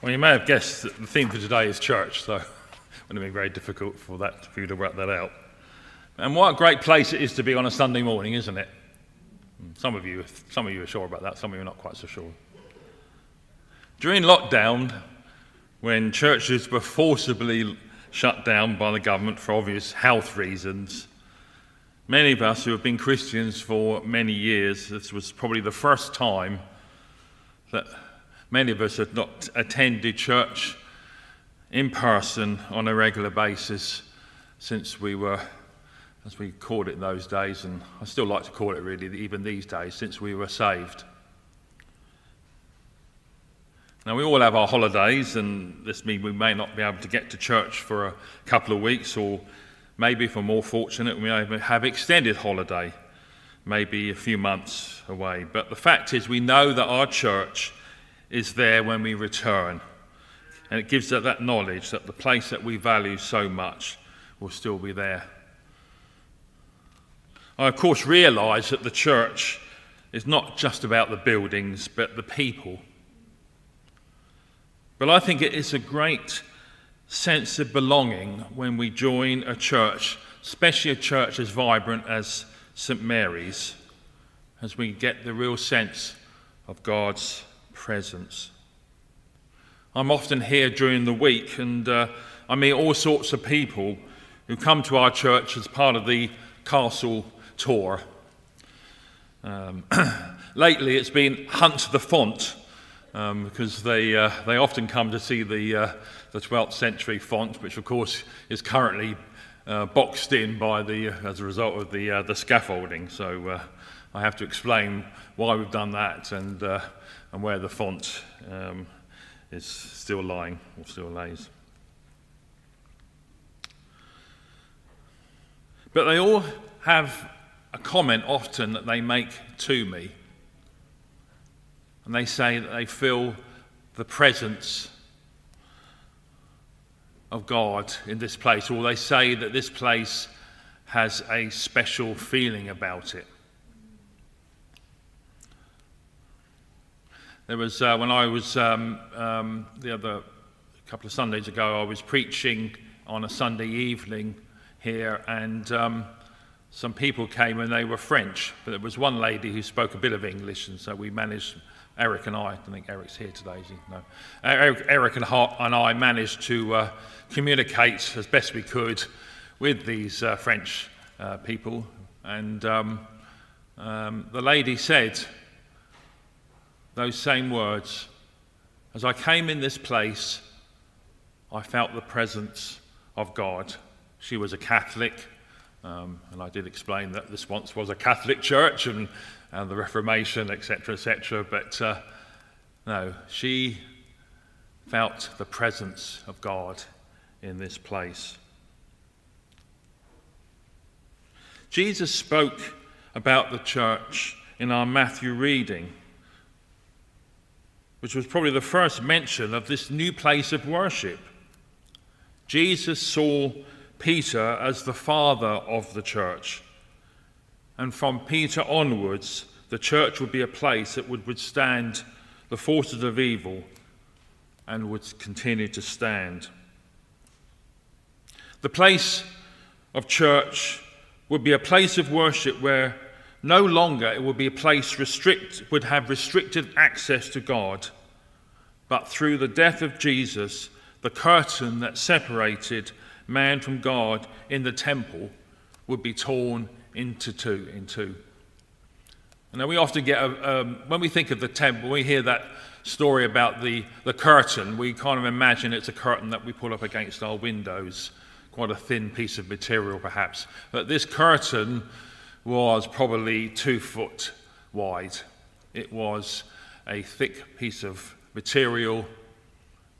Well, you may have guessed that the theme for today is church, so it would have been very difficult for you to work that out. And what a great place it is to be on a Sunday morning, isn't it? Some of you are sure about that, some of you are not quite so sure. During lockdown, when churches were forcibly shut down by the government for obvious health reasons, many of us who have been Christians for many years, this was probably the first time that many of us had not attended church in person on a regular basis since we were, as we called it in those days, and I still like to call it really, even these days, since we were saved. Now, we all have our holidays, and this means we may not be able to get to church for a couple of weeks, or maybe if we're more fortunate, we may have extended holiday, maybe a few months away. But the fact is, we know that our church is there when we return, and it gives us that knowledge that the place that we value so much will still be there. I, of course, realise that the church is not just about the buildings, but the people. But I think it is a great sense of belonging when we join a church, especially a church as vibrant as St. Mary's, as we get the real sense of God's presence. I'm often here during the week, and I meet all sorts of people who come to our church as part of the castle tour. Lately it's been Hunt the Font, because they often come to see the 12th century font, which of course is currently boxed in by as a result of the scaffolding. So I have to explain why we've done that and where the font is still lying, or still lays. But they all have a comment often that they make to me, and they say that they feel the presence of God in this place, or they say that this place has a special feeling about it. There was, when I was, the other couple of Sundays ago, I was preaching on a Sunday evening here, and some people came and they were French, but there was one lady who spoke a bit of English, and so we managed, Eric and I think Eric's here today, is he? No. Eric and I managed to communicate as best we could with these French people, and the lady said those same words: as I came in this place, I felt the presence of God. She was a Catholic, and I did explain that this once was a Catholic church and the Reformation, etc., but no, she felt the presence of God in this place. Jesus spoke about the church in our Matthew reading, which was probably the first mention of this new place of worship. Jesus saw Peter as the father of the church, and from Peter onwards, the church would be a place that would withstand the forces of evil and would continue to stand. The place of church would be a place of worship where no longer it would be a place would have restricted access to God, but through the death of Jesus, the curtain that separated man from God in the temple would be torn into two. And now we often get, when we think of the temple, we hear that story about the curtain, we kind of imagine it's a curtain that we put up against our windows, quite a thin piece of material perhaps. But this curtain was probably 2 foot wide. It was a thick piece of material,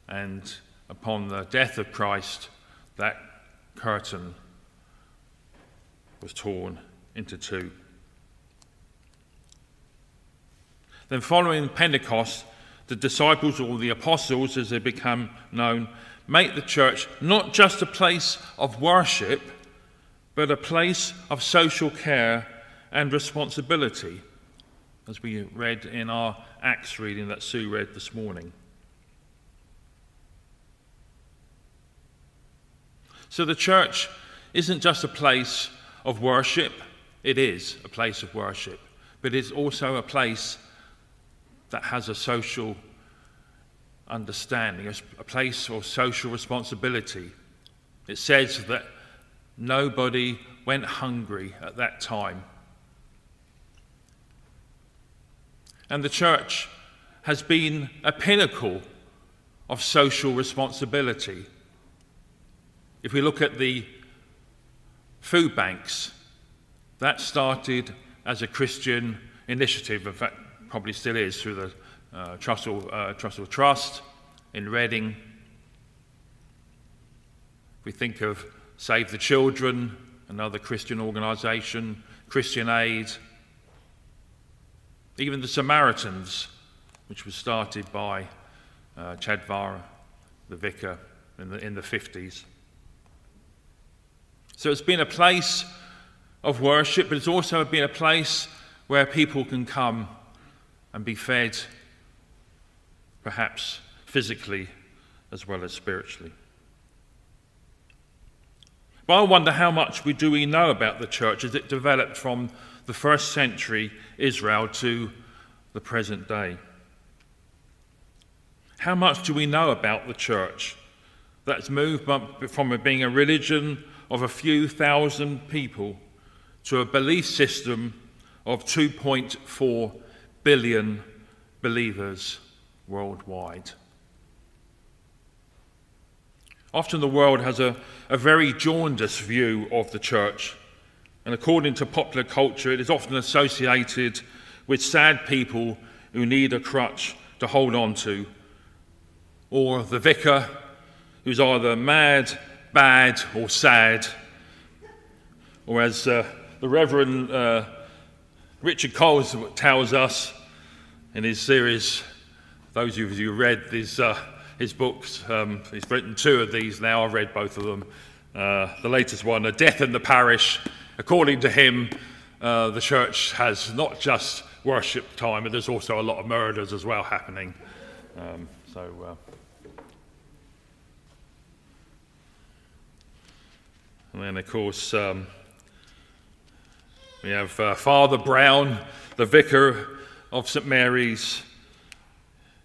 and upon the death of Christ, that curtain was torn into two. Then following Pentecost, the disciples, or the apostles as they become known, make the church not just a place of worship, but a place of social care and responsibility, as we read in our Acts reading that Sue read this morning. So the church isn't just a place of worship. It is a place of worship, but it's also a place that has a social understanding, a place of social responsibility. It says that nobody went hungry at that time. And the church has been a pinnacle of social responsibility. If we look at the food banks, that started as a Christian initiative. In fact, probably still is, through the Trussell Trust in Reading. We think of Save the Children, another Christian organisation, Christian Aid, even the Samaritans, which was started by Chadvar, the vicar, in the 50s. So it's been a place of worship, but it's also been a place where people can come and be fed, perhaps physically as well as spiritually. But I wonder how much we know about the church as it developed from the first century Israel to the present day. How much do we know about the church that's moved from being a religion of a few thousand people to a belief system of 2.4 billion believers worldwide? Often the world has a very jaundiced view of the church, and according to popular culture, it is often associated with sad people who need a crutch to hold on to, or the vicar who's either mad, bad, or sad, or as the Reverend Richard Coles tells us in his series, those of you who read his books, he's written 2 of these now, I've read both of them. The latest one, A Death in the Parish. According to him, the church has not just worship time, but there's also a lot of murders as well happening. And then, of course, we have Father Brown, the vicar of St Mary's,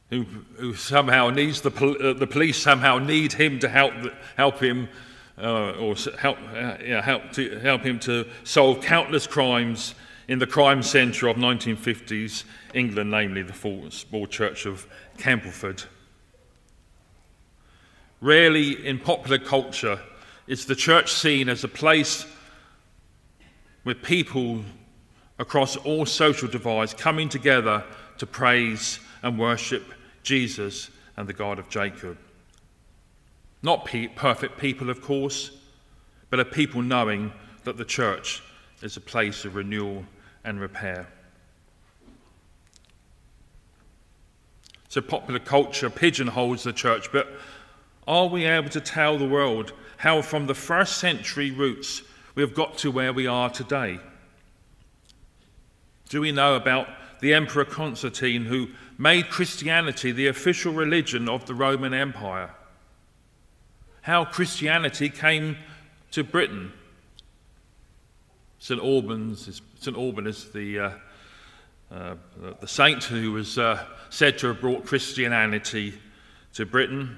who somehow needs the police somehow need him to help him to solve countless crimes in the crime centre of 1950s England, namely the small church of Campbellford. Rarely in popular culture is the church seen as a place with people across all social divides coming together to praise and worship Jesus and the God of Jacob. Not perfect people, of course, but a people knowing that the church is a place of renewal and repair. So popular culture pigeonholes the church, but are we able to tell the world how from the first century roots we have got to where we are today? Do we know about the Emperor Constantine, who made Christianity the official religion of the Roman Empire? How Christianity came to Britain? St. Alban is the saint who was said to have brought Christianity to Britain.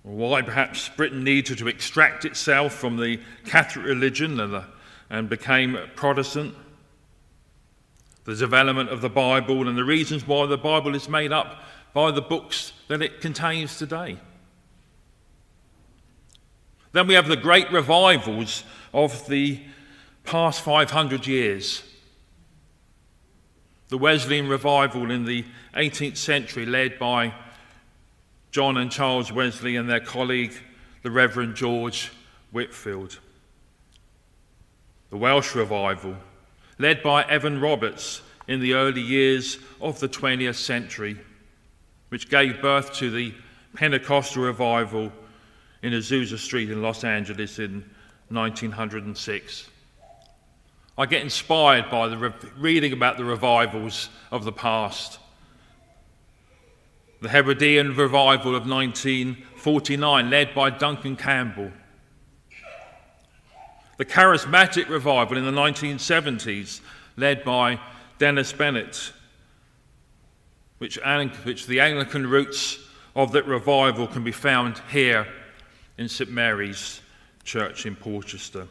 Why perhaps Britain needed to extract itself from the Catholic religion and became Protestant. The development of the Bible and the reasons why the Bible is made up by the books that it contains today. Then we have the great revivals of the past 500 years. The Wesleyan revival in the 18th century, led by John and Charles Wesley and their colleague, the Reverend George Whitefield. The Welsh revival, led by Evan Roberts in the early years of the 20th century, which gave birth to the Pentecostal revival in Azusa Street in Los Angeles in 1906. I get inspired by reading about the revivals of the past. the Hebridean revival of 1949, led by Duncan Campbell. The charismatic revival in the 1970s, led by Dennis Bennett, which the Anglican roots of that revival can be found here in St Mary's Church in Porchester.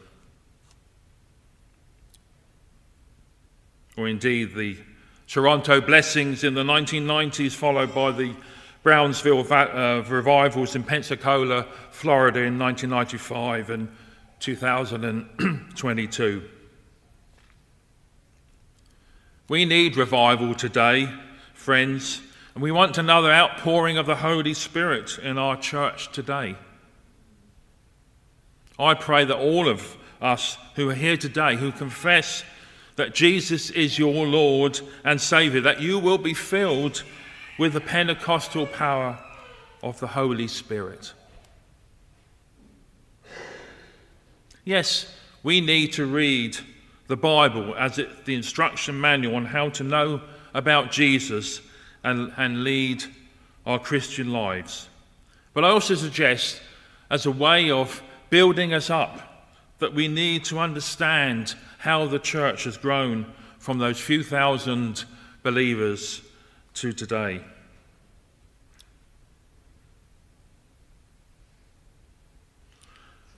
Or indeed the Toronto blessings in the 1990s, followed by the Brownsville revivals in Pensacola, Florida in 1995 and 2022. We need revival today, friends, and we want another outpouring of the Holy Spirit in our church today. I pray that all of us who are here today, who confess that Jesus is your Lord and Saviour, that you will be filled with the Pentecostal power of the Holy Spirit. Yes, we need to read the Bible as the instruction manual on how to know about Jesus and lead our Christian lives. But I also suggest, as a way of building us up, that we need to understand how the church has grown from those few thousand believers to today.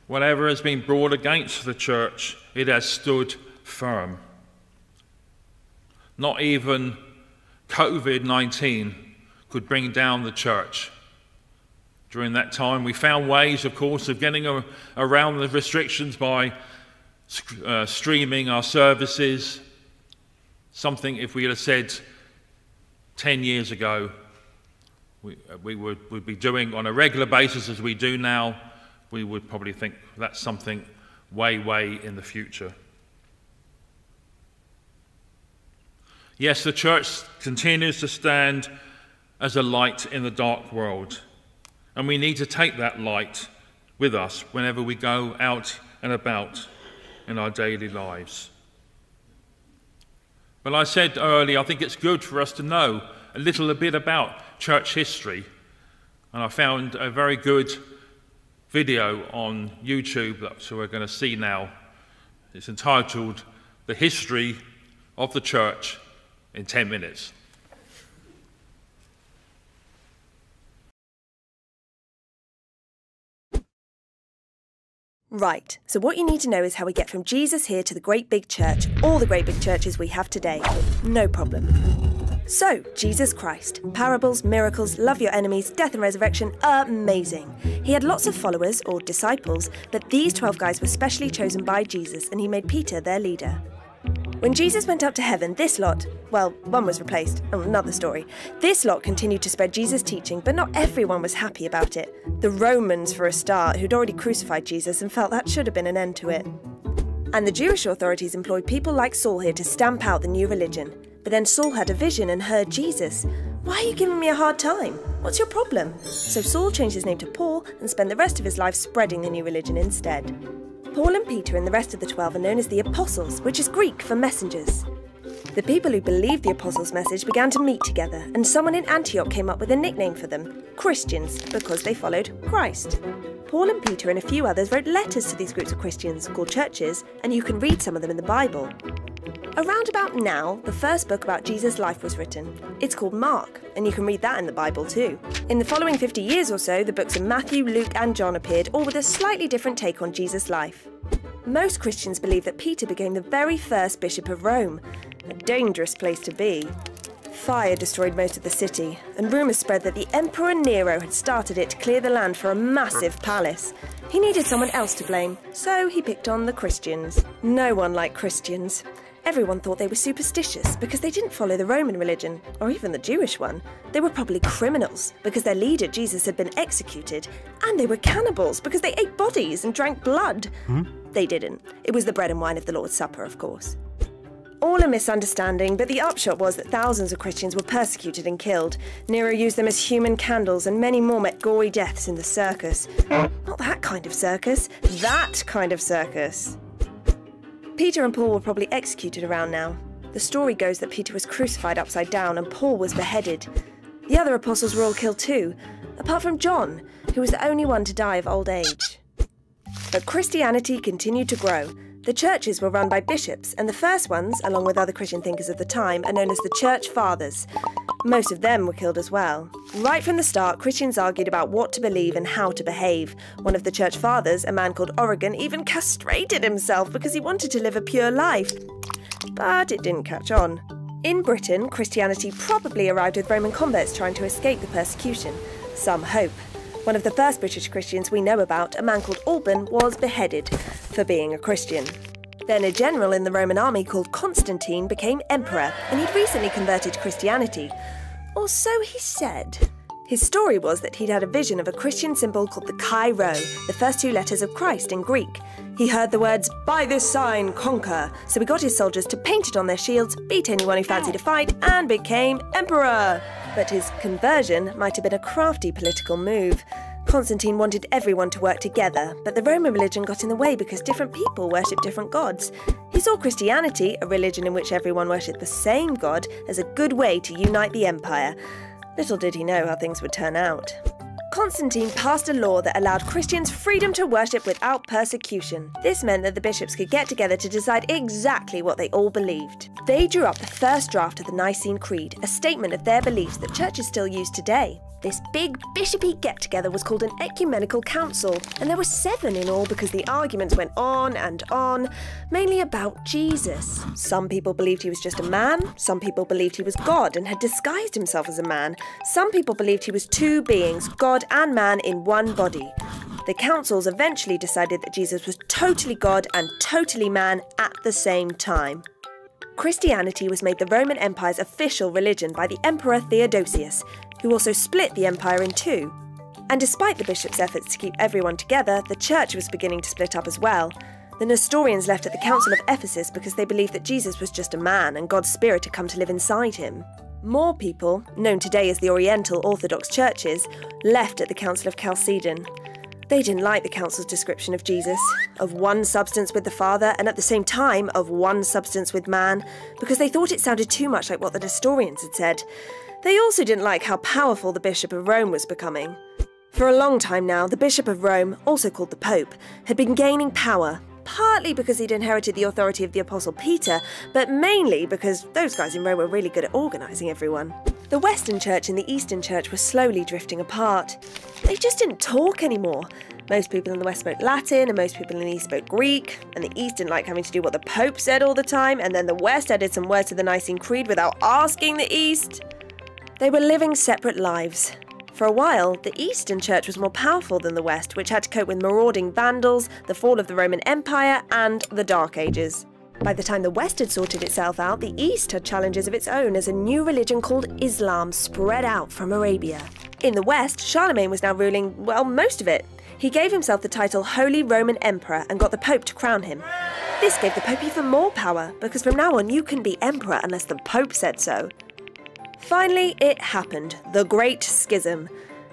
Whatever has been brought against the church, it has stood firm. Not even COVID-19 could bring down the church. During that time, we found ways, of course, of getting around the restrictions by streaming our services. Something, if we had said 10 years ago, we would be doing on a regular basis as we do now, we would probably think that's something way, way in the future. Yes, the church continues to stand as a light in the dark world, and we need to take that light with us whenever we go out and about in our daily lives. But I said earlier, I think it's good for us to know a little bit about church history, and I found a very good video on YouTube that we're going to see now. It's entitled "The History of the Church in 10 Minutes." Right, so what you need to know is how we get from Jesus here to the great big church, all the great big churches we have today. No problem. So, Jesus Christ. Parables, miracles, love your enemies, death and resurrection, amazing. He had lots of followers, or disciples, but these 12 guys were specially chosen by Jesus, and he made Peter their leader. When Jesus went up to heaven, this lot, well, one was replaced, another story. This lot continued to spread Jesus' teaching, but not everyone was happy about it. The Romans, for a start, who'd already crucified Jesus and felt that should have been an end to it. And the Jewish authorities employed people like Saul here to stamp out the new religion. But then Saul had a vision and heard Jesus. "Why are you giving me a hard time? What's your problem?" So Saul changed his name to Paul and spent the rest of his life spreading the new religion instead. Paul and Peter and the rest of the 12 are known as the Apostles, which is Greek for messengers. The people who believed the Apostles' message began to meet together, and someone in Antioch came up with a nickname for them, Christians, because they followed Christ. Paul and Peter and a few others wrote letters to these groups of Christians, called churches, and you can read some of them in the Bible. Around about now, the first book about Jesus' life was written. It's called Mark, and you can read that in the Bible too. In the following 50 years or so, the books of Matthew, Luke and John appeared, all with a slightly different take on Jesus' life. Most Christians believe that Peter became the very first bishop of Rome, a dangerous place to be. Fire destroyed most of the city, and rumours spread that the Emperor Nero had started it to clear the land for a massive palace. He needed someone else to blame, so he picked on the Christians. No one liked Christians. Everyone thought they were superstitious because they didn't follow the Roman religion, or even the Jewish one. They were probably criminals because their leader, Jesus, had been executed. And they were cannibals because they ate bodies and drank blood. They didn't. It was the bread and wine of the Lord's Supper, of course. All a misunderstanding, but the upshot was that thousands of Christians were persecuted and killed. Nero used them as human candles, and many more met gory deaths in the circus. Not that kind of circus, that kind of circus. Peter and Paul were probably executed around now. The story goes that Peter was crucified upside down and Paul was beheaded. The other apostles were all killed too, apart from John, who was the only one to die of old age. But Christianity continued to grow. The churches were run by bishops, and the first ones, along with other Christian thinkers of the time, are known as the Church Fathers. Most of them were killed as well. Right from the start, Christians argued about what to believe and how to behave. One of the Church Fathers, a man called Origen, even castrated himself because he wanted to live a pure life. But it didn't catch on. In Britain, Christianity probably arrived with Roman converts trying to escape the persecution. Some hope. One of the first British Christians we know about, a man called Alban, was beheaded for being a Christian. Then a general in the Roman army called Constantine became emperor, and he'd recently converted to Christianity. Or so he said. His story was that he'd had a vision of a Christian symbol called the Chi Rho, the first two letters of Christ in Greek. He heard the words, "By this sign, conquer," so he got his soldiers to paint it on their shields, beat anyone who fancied a fight, and became emperor. But his conversion might have been a crafty political move. Constantine wanted everyone to work together, but the Roman religion got in the way because different people worshipped different gods. He saw Christianity, a religion in which everyone worshipped the same god, as a good way to unite the empire. Little did he know how things would turn out. Constantine passed a law that allowed Christians freedom to worship without persecution. This meant that the bishops could get together to decide exactly what they all believed. They drew up the first draft of the Nicene Creed, a statement of their beliefs that churches still use today. This big bishopy get-together was called an ecumenical council, and there were 7 in all because the arguments went on and on, mainly about Jesus. Some people believed he was just a man, some people believed he was God and had disguised himself as a man, some people believed he was two beings, God and man, in one body. The councils eventually decided that Jesus was totally God and totally man at the same time. Christianity was made the Roman Empire's official religion by the Emperor Theodosius, who also split the empire in two. And despite the bishop's efforts to keep everyone together, the church was beginning to split up as well. The Nestorians left at the Council of Ephesus because they believed that Jesus was just a man and God's Spirit had come to live inside him. More people, known today as the Oriental Orthodox churches, left at the Council of Chalcedon. They didn't like the council's description of Jesus, of one substance with the Father and at the same time of one substance with man, because they thought it sounded too much like what the Nestorians had said. They also didn't like how powerful the Bishop of Rome was becoming. For a long time now, the Bishop of Rome, also called the Pope, had been gaining power, partly because he'd inherited the authority of the Apostle Peter, but mainly because those guys in Rome were really good at organising everyone. The Western Church and the Eastern Church were slowly drifting apart. They just didn't talk anymore. Most people in the West spoke Latin, and most people in the East spoke Greek, and the East didn't like having to do what the Pope said all the time, and then the West added some words to the Nicene Creed without asking the East. They were living separate lives. For a while, the Eastern Church was more powerful than the West, which had to cope with marauding Vandals, the fall of the Roman Empire, and the Dark Ages. By the time the West had sorted itself out, the East had challenges of its own as a new religion called Islam spread out from Arabia. In the West, Charlemagne was now ruling, well, most of it. He gave himself the title Holy Roman Emperor and got the Pope to crown him. This gave the Pope even more power, because from now on you couldn't be emperor unless the Pope said so. Finally, it happened. The Great Schism.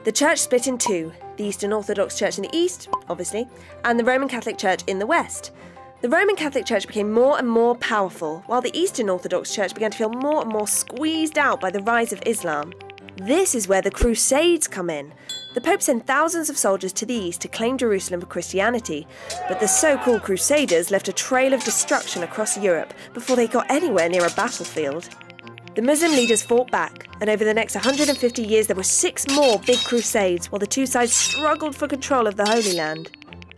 The church split in two, the Eastern Orthodox Church in the East, obviously, and the Roman Catholic Church in the West. The Roman Catholic Church became more and more powerful, while the Eastern Orthodox Church began to feel more and more squeezed out by the rise of Islam. This is where the Crusades come in. The Pope sent thousands of soldiers to the East to claim Jerusalem for Christianity, but the so-called Crusaders left a trail of destruction across Europe before they got anywhere near a battlefield. The Muslim leaders fought back, and over the next 150 years there were 6 more big crusades while the two sides struggled for control of the Holy Land.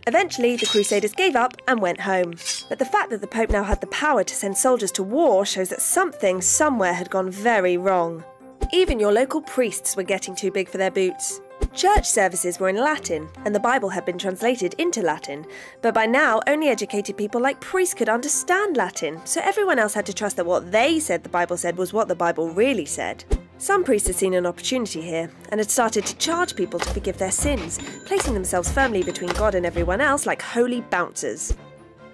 Eventually, the Crusaders gave up and went home. But the fact that the Pope now had the power to send soldiers to war shows that something somewhere had gone very wrong. Even your local priests were getting too big for their boots. Church services were in Latin, and the Bible had been translated into Latin, but by now only educated people like priests could understand Latin, so everyone else had to trust that what they said the Bible said was what the Bible really said. Some priests had seen an opportunity here, and had started to charge people to forgive their sins, placing themselves firmly between God and everyone else like holy bouncers.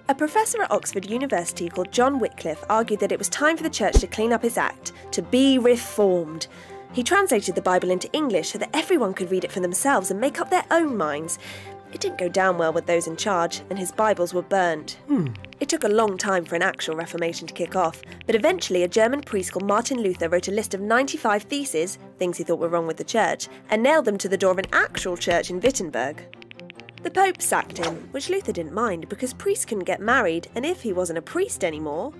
A professor at Oxford University called John Wycliffe argued that it was time for the church to clean up its act, to be reformed. He translated the Bible into English so that everyone could read it for themselves and make up their own minds. It didn't go down well with those in charge, and his Bibles were burnt. It took a long time for an actual Reformation to kick off, but eventually a German priest called Martin Luther wrote a list of 95 theses, things he thought were wrong with the church, and nailed them to the door of an actual church in Wittenberg. The Pope sacked him, which Luther didn't mind because priests couldn't get married, and if he wasn't a priest anymore...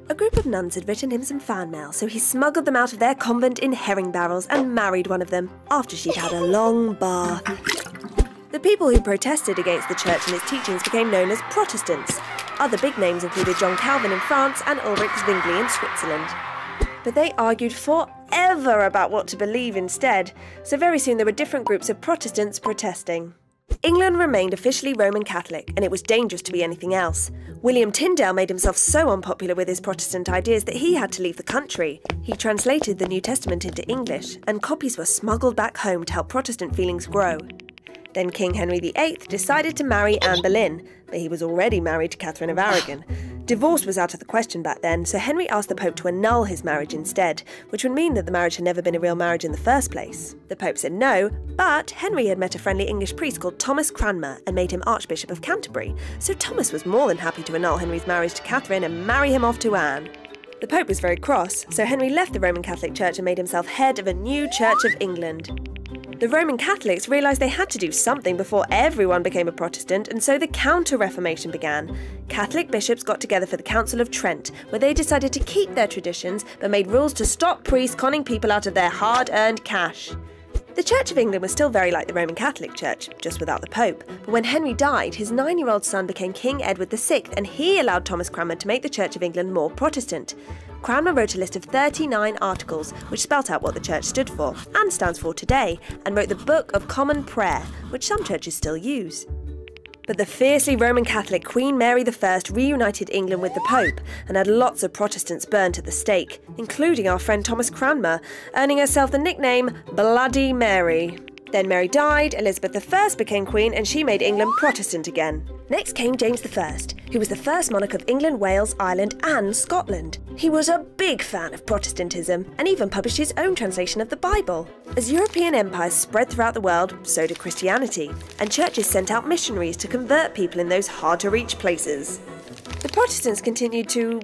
A group of nuns had written him some fan mail, so he smuggled them out of their convent in herring barrels and married one of them after she'd had a long bath. The people who protested against the church and its teachings became known as Protestants. Other big names included John Calvin in France and Ulrich Zwingli in Switzerland. But they argued forever about what to believe instead, so very soon there were different groups of Protestants protesting. England remained officially Roman Catholic, and it was dangerous to be anything else. William Tyndale made himself so unpopular with his Protestant ideas that he had to leave the country. He translated the New Testament into English, and copies were smuggled back home to help Protestant feelings grow. Then King Henry VIII decided to marry Anne Boleyn, but he was already married to Catherine of Aragon. Divorce was out of the question back then, so Henry asked the Pope to annul his marriage instead, which would mean that the marriage had never been a real marriage in the first place. The Pope said no, but Henry had met a friendly English priest called Thomas Cranmer and made him Archbishop of Canterbury, so Thomas was more than happy to annul Henry's marriage to Catherine and marry him off to Anne. The Pope was very cross, so Henry left the Roman Catholic Church and made himself head of a new Church of England. The Roman Catholics realised they had to do something before everyone became a Protestant, and so the Counter-Reformation began. Catholic bishops got together for the Council of Trent, where they decided to keep their traditions, but made rules to stop priests conning people out of their hard-earned cash. The Church of England was still very like the Roman Catholic Church, just without the Pope, but when Henry died, his 9-year-old son became King Edward VI, and he allowed Thomas Cranmer to make the Church of England more Protestant. Cranmer wrote a list of 39 articles, which spelt out what the Church stood for, and stands for today, and wrote the Book of Common Prayer, which some churches still use. But the fiercely Roman Catholic Queen Mary I reunited England with the Pope, and had lots of Protestants burnt at the stake, including our friend Thomas Cranmer, earning herself the nickname Bloody Mary. Then Mary died, Elizabeth I became Queen, and she made England Protestant again. Next came James I, who was the first monarch of England, Wales, Ireland and Scotland. He was a big fan of Protestantism, and even published his own translation of the Bible. As European empires spread throughout the world, so did Christianity, and churches sent out missionaries to convert people in those hard-to-reach places. The Protestants continued to,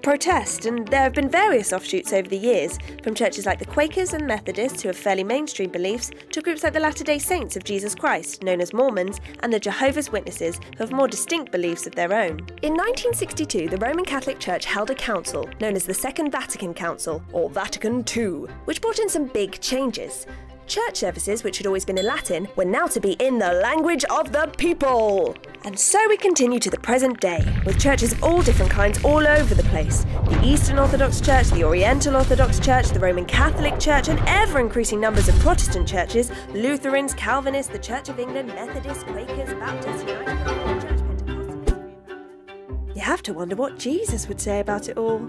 protest, and there have been various offshoots over the years, from churches like the Quakers and Methodists, who have fairly mainstream beliefs, to groups like the Latter-day Saints of Jesus Christ, known as Mormons, and the Jehovah's Witnesses, who have more distinct beliefs of their own. In 1962, the Roman Catholic Church held a council, known as the Second Vatican Council, or Vatican II, which brought in some big changes. Church services, which had always been in Latin, were now to be in the language of the people. And so we continue to the present day, with churches of all different kinds all over the place. The Eastern Orthodox Church, the Oriental Orthodox Church, the Roman Catholic Church, and ever-increasing numbers of Protestant churches, Lutherans, Calvinists, the Church of England, Methodists, Quakers, Baptists, United Church, Pentecostals. You have to wonder what Jesus would say about it all.